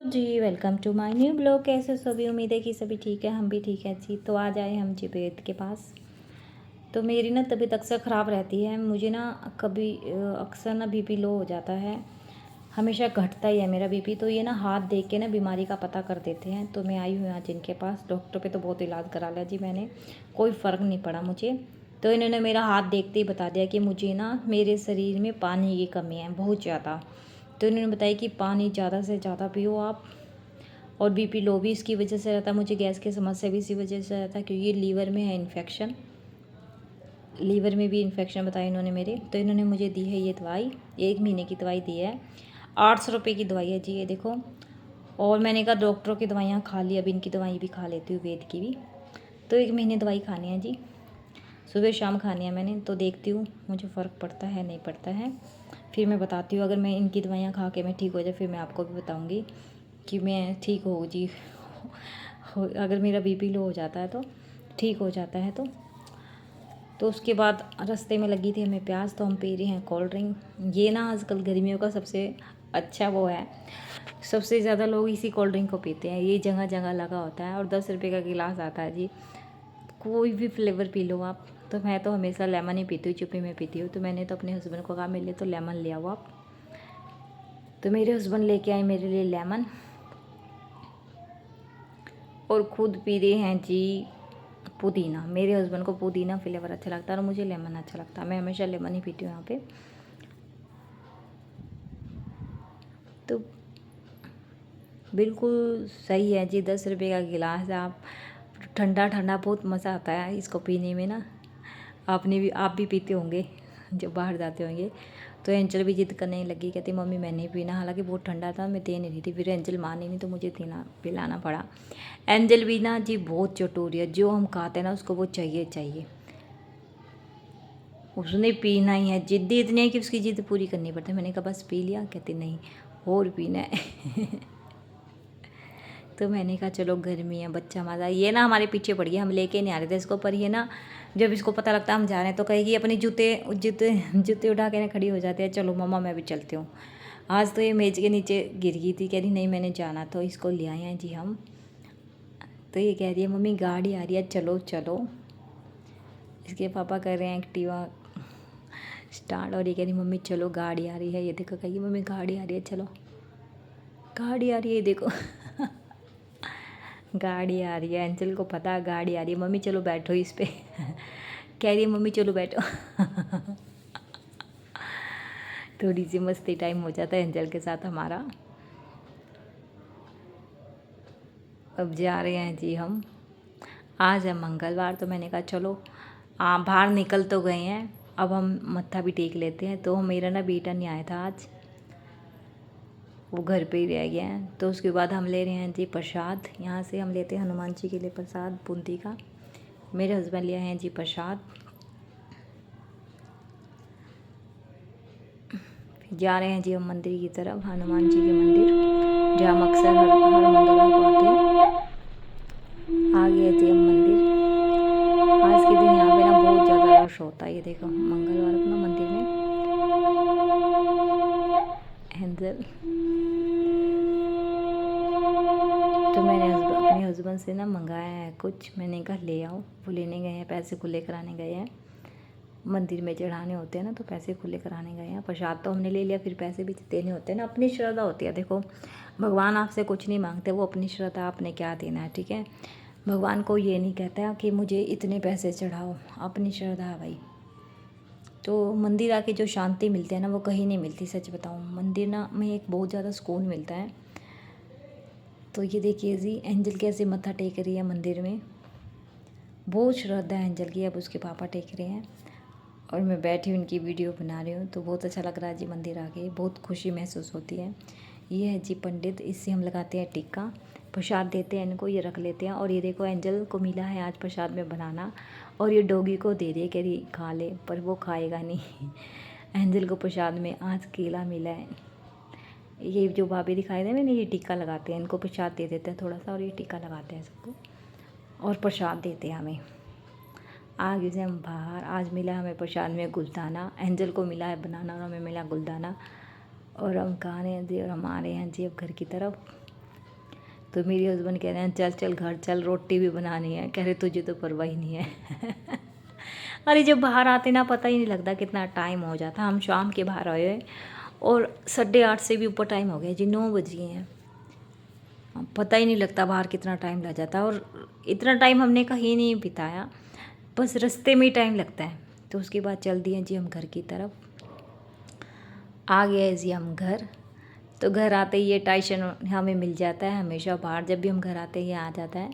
Ji, welcome to my new blog. कैसे हो सभी? उम्मीद है कि सभी ठीक है, हम भी ठीक हैं जी। तो आज आए हम जी वैद के पास। तो मेरी ना तबीयत अक्सर ख़राब रहती है। मुझे ना कभी अक्सर ना बीपी लो हो जाता है। हमेशा घटता ही है मेरा बीपी। तो ये ना हाथ देख के ना बीमारी का पता कर देते हैं। तो मैं आई हूँ आज इनके पास। डॉक्टर पे तो बहुत इलाज करा लिया जी मैंने, कोई फ़र्क नहीं पड़ा मुझे। तो इन्होंने मेरा हाथ देखते ही बता दिया कि मुझे ना मेरे शरीर में पानी की कमी है बहुत ज़्यादा। तो इन्होंने बताया कि पानी ज़्यादा से ज़्यादा पियो आप, और बीपी लो भी इसकी वजह से रहता है। मुझे गैस की समस्या भी इसी वजह से रहता है, क्योंकि लीवर में है इन्फेक्शन। लीवर में भी इन्फेक्शन बताया इन्होंने मेरे। तो इन्होंने मुझे दी है ये दवाई, 1 महीने की दवाई दी है। 800 रुपये की दवाई है जी, ये देखो। और मैंने कहा डॉक्टरों की दवाइयाँ खा ली, अब इनकी दवाई भी खा लेती हूँ, वेद की भी। तो 1 महीने दवाई खानी है जी, सुबह शाम खानी है मैंने। तो देखती हूँ मुझे फ़र्क पड़ता है नहीं पड़ता है, फिर मैं बताती हूँ। अगर मैं इनकी दवाइयाँ खा के मैं ठीक हो जाए, फिर मैं आपको भी बताऊँगी कि मैं ठीक हो जी। अगर मेरा बीपी लो हो जाता है तो ठीक हो जाता है। तो उसके बाद रास्ते में लगी थी हमें प्यास, तो हम पी रहे हैं कोल्ड ड्रिंक। ये ना आजकल गर्मियों का सबसे अच्छा वो है, सबसे ज़्यादा लोग इसी कोल्ड ड्रिंक को पीते हैं। ये जगह जगह लगा होता है और 10 रुपये का गिलास आता है जी। कोई भी फ्लेवर पी लो आप। तो मैं तो हमेशा लेमन ही पीती हूँ, चुप्पी में पीती हूँ। तो मैंने तो अपने हस्बैंड को कहा मेरे लिए तो लेमन ले आओ आप। तो मेरे हस्बैंड लेके आए मेरे लिए लेमन, और ख़ुद पी रहे हैं जी पुदीना। मेरे हस्बैंड को पुदीना फ्लेवर अच्छा लगता है और मुझे लेमन अच्छा लगता है। मैं हमेशा लेमन ही पीती हूँ यहाँ पे। तो बिल्कुल सही है जी, 10 रुपये का गिलास है। आप ठंडा ठंडा बहुत मज़ा आता है इसको पीने में ना। आप भी पीते होंगे जब बाहर जाते होंगे। तो एंजल भी जिद करने लगी, कहती मम्मी मैं नहीं पीना। हालांकि बहुत ठंडा था, मैं दे नहीं रही थी। फिर एंजल मानी नहीं तो मुझे पिलाना पड़ा। एंजल भी ना जी बहुत चटोरी है, जो हम खाते हैं ना उसको वो चाहिए चाहिए। उसने पीना ही है, जिद्दी इतनी है कि उसकी जिद पूरी करनी पड़ती है। मैंने कहा बस पी लिया, कहती नहीं और पीना है। तो मैंने कहा चलो गर्मी है, बच्चा मज़ा। ये ना हमारे पीछे पड़ गया, हम लेके नहीं आ रहे थे इसको। पर ये ना जब इसको पता लगता है हम जा रहे हैं तो कहेगी, अपने जूते जूते जूते उठा के ना खड़ी हो जाती है, चलो मम्मा मैं भी चलती हूँ। आज तो ये मेज के नीचे गिर गई थी, कह रही नहीं मैंने जाना। तो इसको ले आए हैं जी हम। तो ये कह रही है मम्मी गाड़ी आ रही है, चलो चलो। इसके पापा कर रहे हैं एक्टिवा स्टार्ट, और ये कह रही मम्मी चलो गाड़ी आ रही है। ये देखो कहेगी मम्मी गाड़ी आ रही है, चलो गाड़ी आ रही है, देखो। गाड़ी आ रही है, एंजल को पता गाड़ी आ रही है। मम्मी चलो बैठो इस पे। कह रही है मम्मी चलो बैठो। थोड़ी सी मस्ती टाइम हो जाता है एंजल के साथ हमारा। अब जा रहे हैं जी हम। आज है मंगलवार, तो मैंने कहा चलो बाहर निकल तो गए हैं, अब हम मत्था भी टेक लेते हैं। तो मेरा ना बेटा नहीं आया था आज, वो घर पे ही रह गया है। तो उसके बाद हम ले रहे हैं जी प्रसाद। यहाँ से हम लेते हैं हनुमान जी के लिए प्रसाद बूंदी का। मेरे हस्बैंड लिए हैं जी प्रसाद। फिर जा रहे हैं जी हम मंदिर की तरफ, हनुमान जी के मंदिर, जहाँ हम अक्सर हर मंगलवार को आते हैं। आ गए जी हम मंदिर। आज के दिन यहाँ पे ना बहुत ज़्यादा रश होता है। ये देखो मंगलवार को ना मंदिर में एंजल। तो मैंने अपने हस्बैंड से ना मंगाया है कुछ, मैंने कहा ले आओ। वो लेने गए हैं, पैसे खुले कराने गए हैं। मंदिर में चढ़ाने होते हैं ना, तो पैसे खुले कराने गए हैं। प्रसाद तो हमने ले लिया, फिर पैसे भी देने होते हैं ना। अपनी श्रद्धा होती है। देखो भगवान आपसे कुछ नहीं मांगते, वो अपनी श्रद्धा आपने क्या देना है, ठीक है। भगवान को ये नहीं कहता कि मुझे इतने पैसे चढ़ाओ, अपनी श्रद्धा है भाई। तो मंदिर आके जो शांति मिलती है ना, वो कहीं नहीं मिलती। सच बताऊँ, मंदिर ना में एक बहुत ज़्यादा सुकून मिलता है। तो ये देखिए जी एंजल कैसे मत्था टेक रही है मंदिर में। बहुत श्रद्धा है एंजल की। अब उसके पापा टेक रहे हैं और मैं बैठी हूँ उनकी वीडियो बना रही हूँ। तो बहुत अच्छा लग रहा है जी मंदिर आके, बहुत खुशी महसूस होती है। ये है जी पंडित, इससे हम लगाते हैं टिक्का। प्रसाद देते हैं इनको, ये रख लेते हैं। और ये देखो एंजल को मिला है आज प्रसाद में बनाना, और ये डॉगी को दे रही है, कह रही खा ले, पर वो खाएगा नहीं। एंजल को प्रसाद में आज केला मिला है। ये जो भाभी दिखाई दे मैंने, ये टीका लगाते हैं, इनको प्रसाद दे देते हैं थोड़ा सा, और ये टीका लगाते हैं सबको और प्रसाद देते हैं हमें। आगे से हम बाहर, आज मिला हमें प्रसाद में गुलदाना। एंजल को मिला है बनाना और हमें मिला गुलदाना। और हम खा रहे हैं जी, और हम आ रहे हैं जी अब घर की तरफ। तो मेरे हस्बैंड कह रहे हैं चल चल घर चल, रोटी भी बनानी है। कह रहे तुझे तो परवाह ही नहीं है। अरे जब बाहर आते ना पता ही नहीं लगता कितना टाइम हो जाता। हम शाम के बाहर आए हैं और 8:30 से भी ऊपर टाइम हो गया जी, 9 बज गए हैं। पता ही नहीं लगता बाहर कितना टाइम लग जाता है। और इतना टाइम हमने कहीं नहीं बिताया, बस रास्ते में ही टाइम लगता है। तो उसके बाद चल दिए जी हम घर की तरफ। आ गए जी हम घर। तो घर आते ही ये टेंशन हमें मिल जाता है हमेशा, बाहर जब भी हम घर आते ही आ जाता है।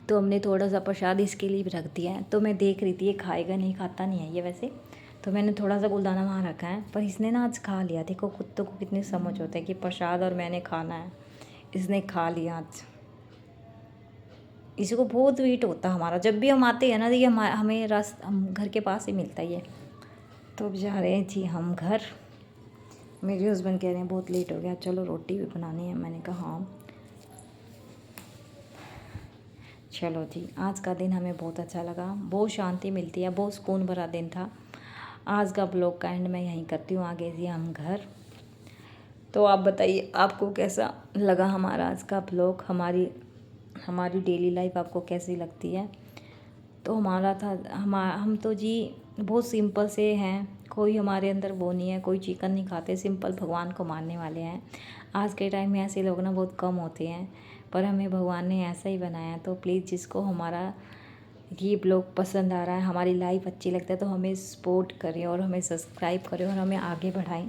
तो हमने थोड़ा सा प्रसाद इसके लिए भी रख दिया है। तो मैं देख रही थी ये खाएगा नहीं, खाता नहीं है ये वैसे। तो मैंने थोड़ा सा गुलदाना वहाँ रखा है, पर इसने ना आज खा लिया। देखो कुत्तों को कितनी समझ होता है कि प्रसाद और मैंने खाना है, इसने खा लिया आज। इसी को बहुत वेट होता है हमारा, जब भी हम आते हैं ना ये हमें हम घर के पास ही मिलता ही है। तो अब जा रहे हैं जी हम घर। मेरे हस्बैंड कह रहे हैं बहुत लेट हो गया, चलो रोटी भी बनानी है। मैंने कहा हाँ चलो जी। आज का दिन हमें बहुत अच्छा लगा, बहुत शांति मिलती है, बहुत सुकून भरा दिन था। आज का ब्लॉग का एंड मैं यहीं करती हूँ। आगे जी हम घर। तो आप बताइए आपको कैसा लगा हमारा आज का ब्लॉग, हमारी डेली लाइफ आपको कैसी लगती है। तो हमारा था हम तो जी बहुत सिंपल से हैं, कोई हमारे अंदर वो नहीं है, कोई चिकन नहीं खाते, सिंपल भगवान को मानने वाले हैं। आज के टाइम में ऐसे लोग ना बहुत कम होते हैं, पर हमें भगवान ने ऐसा ही बनाया। तो प्लीज़ जिसको हमारा ये ब्लॉग पसंद आ रहा है, हमारी लाइफ अच्छी लगता है, तो हमें सपोर्ट करें और हमें सब्सक्राइब करें और हमें आगे बढ़ाएं।